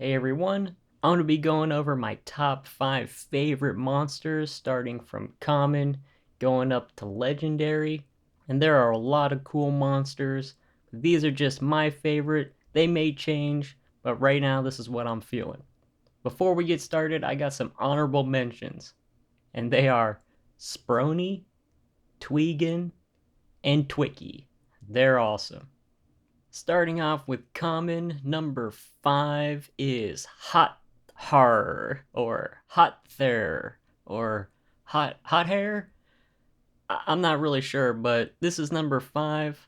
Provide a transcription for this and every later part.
Hey everyone, I'm going to be going over my top 5 favorite monsters, starting from common, going up to legendary. And there are a lot of cool monsters. These are just my favorite. They may change, but right now this is what I'm feeling. Before we get started, I got some honorable mentions, and they are Sprony, Tweegan, and Twicky. They're awesome. Starting off with common, number 5 is Hot Har, or Hot There, or Hot Hair. I'm not really sure, but this is number 5.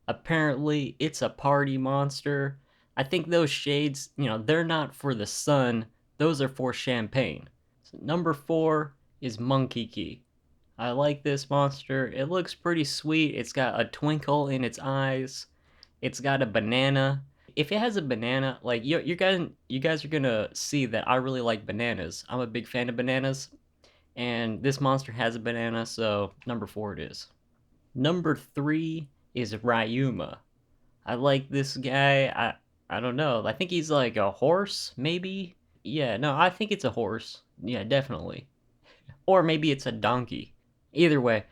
Apparently, it's a party monster. I think those shades, they're not for the sun, those are for champagne. So number 4 is Monkey Key. I like this monster. It looks pretty sweet. It's got a twinkle in its eyes. It's got a banana. If it has a banana, like you guys are gonna see that I really like bananas. I'm a big fan of bananas, and this monster has a banana, so number 4 it is. Number 3 is Ryuma. I like this guy. I don't know. I think he's like a horse, maybe. Yeah, no, I think it's a horse. Yeah, definitely. Or maybe it's a donkey. Either way,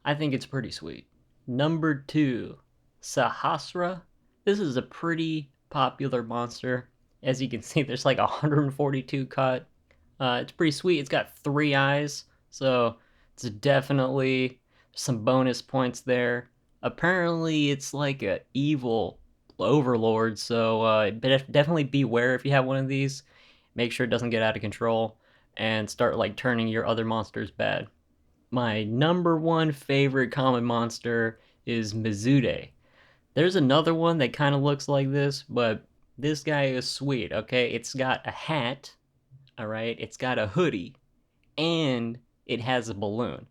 I think it's pretty sweet. Number 2, Sahasra. This is a pretty popular monster. As you can see, there's like 142 cut. It's pretty sweet. It's got 3 eyes, so it's definitely some bonus points there. Apparently, it's like a evil overlord, so definitely beware if you have one of these. Make sure it doesn't get out of control and start like turning your other monsters bad. My number 1 favorite common monster is Mizude. There's another one that kind of looks like this, but this guy is sweet, okay? It's got a hat, all right? It's got a hoodie, and it has a balloon.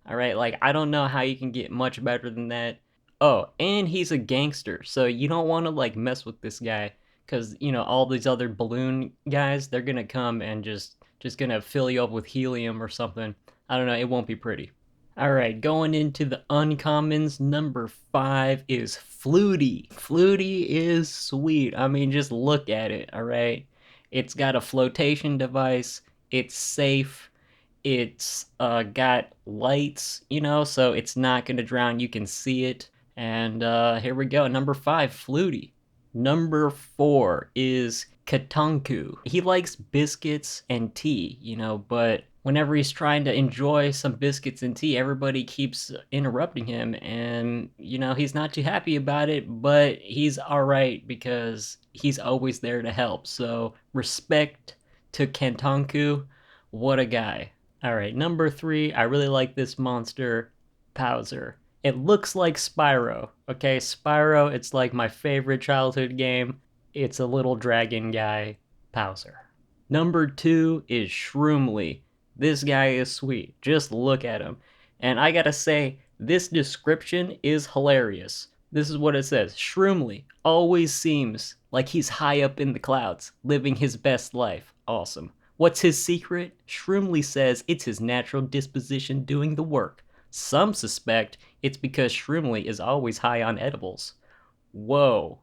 All right, like I don't know how you can get much better than that. Oh, and he's a gangster, so you don't want to like mess with this guy cuz all these other balloon guys, they're going to come and just going to fill you up with helium or something. I don't know, it won't be pretty. All right, going into the uncommons, number 5 is Flutie. Flutie is sweet. I mean, just look at it, all right? It's got a flotation device, it's safe, it's got lights, so it's not going to drown. You can see it. And here we go. Number 5, Flutie. Number 4 is Katanku. He likes biscuits and tea, but whenever he's trying to enjoy some biscuits and tea, everybody keeps interrupting him, and he's not too happy about it, but he's all right because he's always there to help. So respect to Katanku. What a guy. All right, number 3, I really like this monster, Bowser. It looks like Spyro. Okay, Spyro, it's like my favorite childhood game. It's a little dragon guy, Bowser. Number 2 is Shroomly. This guy is sweet. Just look at him. And I gotta say, this description is hilarious. This is what it says. Shroomly always seems like he's high up in the clouds, living his best life. Awesome. What's his secret? Shroomly says it's his natural disposition doing the work. Some suspect it's because Shroomly is always high on edibles. Whoa.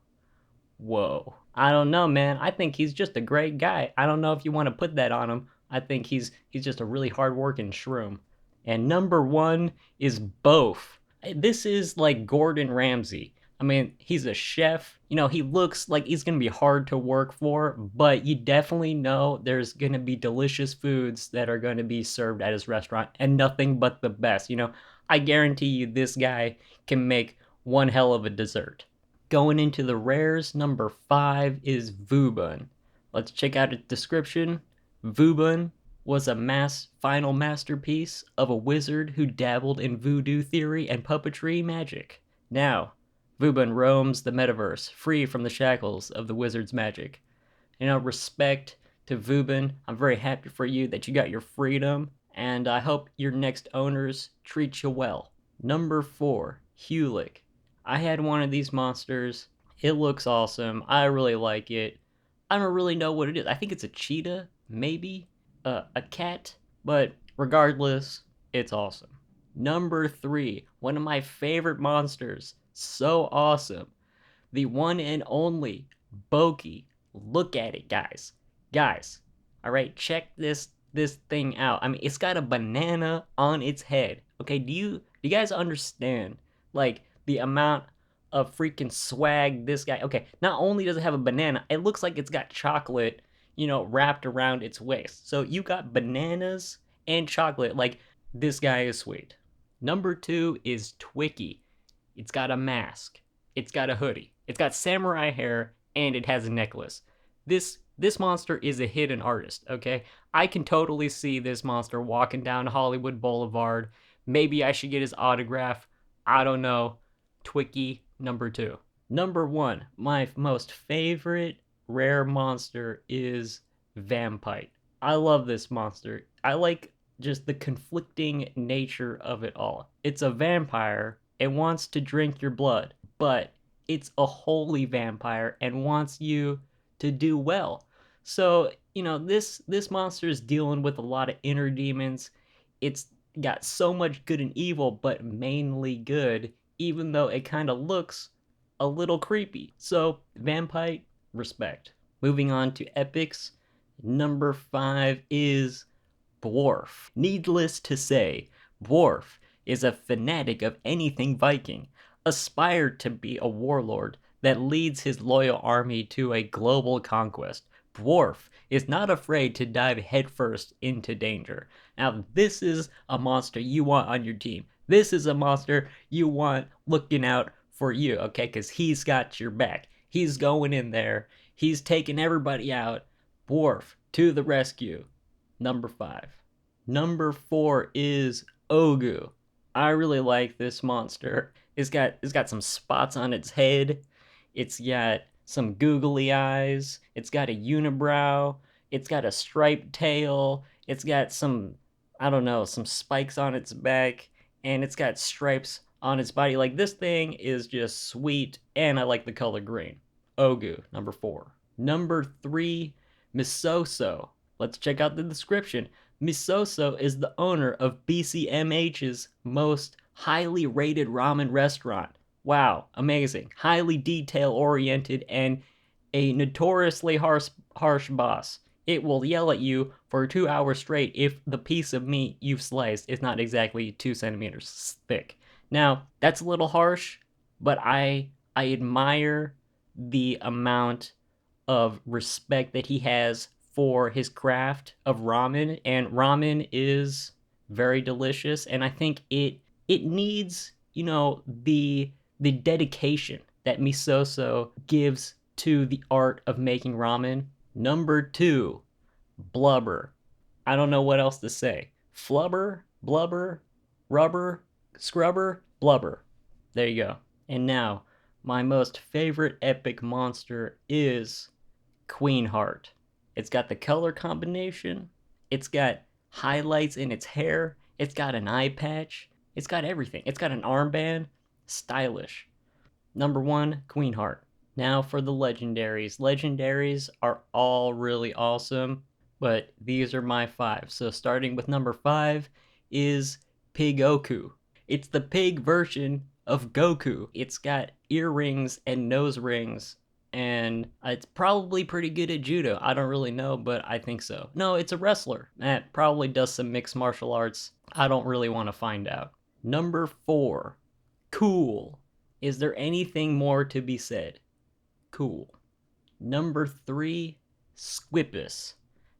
Whoa. I don't know, man. I think he's just a great guy. I don't know if you want to put that on him. I think he's just a really hard-working shroom. And number 1 is Boaf. This is like Gordon Ramsay. I mean, he's a chef. He looks like he's going to be hard to work for, but you definitely know there's going to be delicious foods that are going to be served at his restaurant and nothing but the best. I guarantee you this guy can make one hell of a dessert. Going into the rares, number 5 is Vubun. Let's check out its description. Vubun was a final masterpiece of a wizard who dabbled in voodoo theory and puppetry magic. Now, Vubun roams the metaverse, free from the shackles of the wizard's magic. Respect to Vubun. I'm very happy for you that you got your freedom, and I hope your next owners treat you well. Number 4, Hulick. I had one of these monsters. It looks awesome. I really like it. I don't really know what it is. I think it's a cheetah, maybe a cat, but regardless, it's awesome. Number 3, one of my favorite monsters. So awesome. The one and only Boki. Look at it, guys. Guys, all right, check this thing out. I mean, it's got a banana on its head. Okay, do you guys understand like the amount of freaking swag this guy? Okay, not only does it have a banana, it looks like it's got chocolate, wrapped around its waist. So you got bananas and chocolate. Like, this guy is sweet. Number 2 is Twicky. It's got a mask. It's got a hoodie. It's got samurai hair, and it has a necklace. This monster is a hidden artist, okay? I can totally see this monster walking down Hollywood Boulevard. Maybe I should get his autograph. I don't know. Twicky number 2. Number 1, my most favorite rare monster is Vampite. I love this monster. I like just the conflicting nature of it all. It's a vampire and wants to drink your blood, but it's a holy vampire and wants you to do well. So, this monster is dealing with a lot of inner demons. It's got so much good and evil, but mainly good, even though it kind of looks a little creepy. So, Vampire, respect. Moving on to epics, number 5 is Dwarf. Needless to say, Dwarf is a fanatic of anything Viking, aspired to be a warlord that leads his loyal army to a global conquest. Dwarf is not afraid to dive headfirst into danger. Now, this is a monster you want on your team. This is a monster you want looking out for you, okay? Because he's got your back. He's going in there. He's taking everybody out. Dwarf to the rescue. Number 5. Number 4 is Ogu. I really like this monster. It's got some spots on its head. It's got some googly eyes. It's got a unibrow. It's got a striped tail. It's got some, I don't know, some spikes on its back, and it's got stripes on its body. Like, this thing is just sweet, and I like the color green. Ogu, number 4. Number 3, Misoso. Let's check out the description. Misoso is the owner of BCMH's most highly rated ramen restaurant. Wow, amazing. Highly detail oriented and a notoriously harsh boss. It will yell at you for 2 hours straight if the piece of meat you've sliced is not exactly 2 centimeters thick. Now, that's a little harsh, but I admire the amount of respect that he has for his craft of ramen, and ramen is very delicious, and I think it needs, the dedication that Misoso gives to the art of making ramen. Number 2, blubber. I don't know what else to say. Flubber, blubber, rubber, scrubber, blubber. There you go. And now, my most favorite epic monster is Queen Heart. It's got the color combination. It's got highlights in its hair. It's got an eye patch. It's got everything. It's got an armband. Stylish. Number 1, Queen Heart. Now for the legendaries. Legendaries are all really awesome, but these are my 5. So starting with number 5 is Pigoku. It's the pig version of Goku. It's got earrings and nose rings, and it's probably pretty good at judo. I don't really know, but I think so. No, it's a wrestler. That probably does some mixed martial arts. I don't really want to find out. Number 4, cool. Is there anything more to be said? Cool. Number 3, Squippus.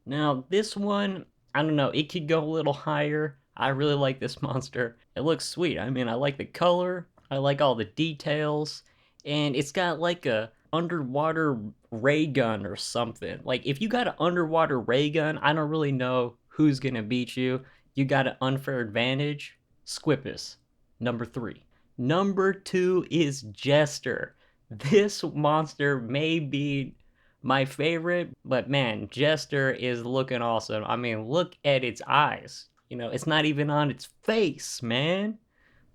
Now, this one, I don't know, it could go a little higher. I really like this monster. It looks sweet. I mean, I like the color. I like all the details. And it's got like a underwater ray gun or something. Like, if you got an underwater ray gun, I don't really know who's gonna beat you. You got an unfair advantage. Squippus, number 3. Number 2 is Jester. This monster may be my favorite, but man, Jester is looking awesome. I mean, look at its eyes. It's not even on its face, man.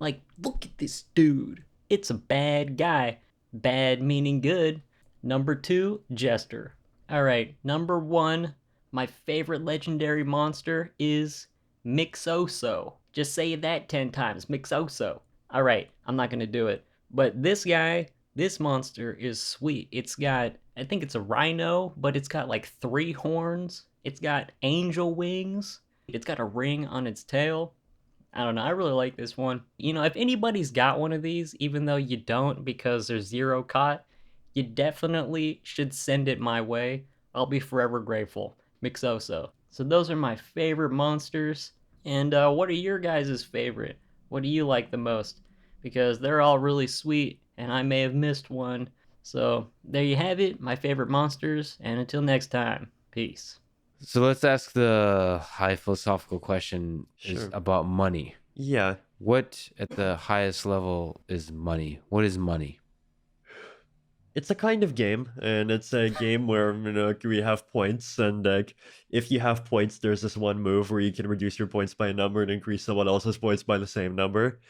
Like, look at this dude. It's a bad guy. Bad meaning good. Number 2, Jester. Alright, number 1, my favorite legendary monster is Mixoso. Just say that 10 times. Mixoso. Alright, I'm not gonna do it. But this guy, this monster is sweet. It's got I think it's a rhino, but it's got like 3 horns. It's got angel wings. It's got a ring on its tail. I don't know. I really like this one. If anybody's got one of these, even though you don't because there's zero caught, you definitely should send it my way. I'll be forever grateful. Mixoso. So those are my favorite monsters. And what are your guys' favorite? What do you like the most? Because they're all really sweet, and I may have missed one. So there you have it, my favorite monsters. And until next time, peace. So let's ask the high philosophical question is Sure. about money. Yeah. What at the highest level is money? What is money? It's a kind of game, and it's a game where we have points, and like if you have points, there's this one move where you can reduce your points by a number and increase someone else's points by the same number.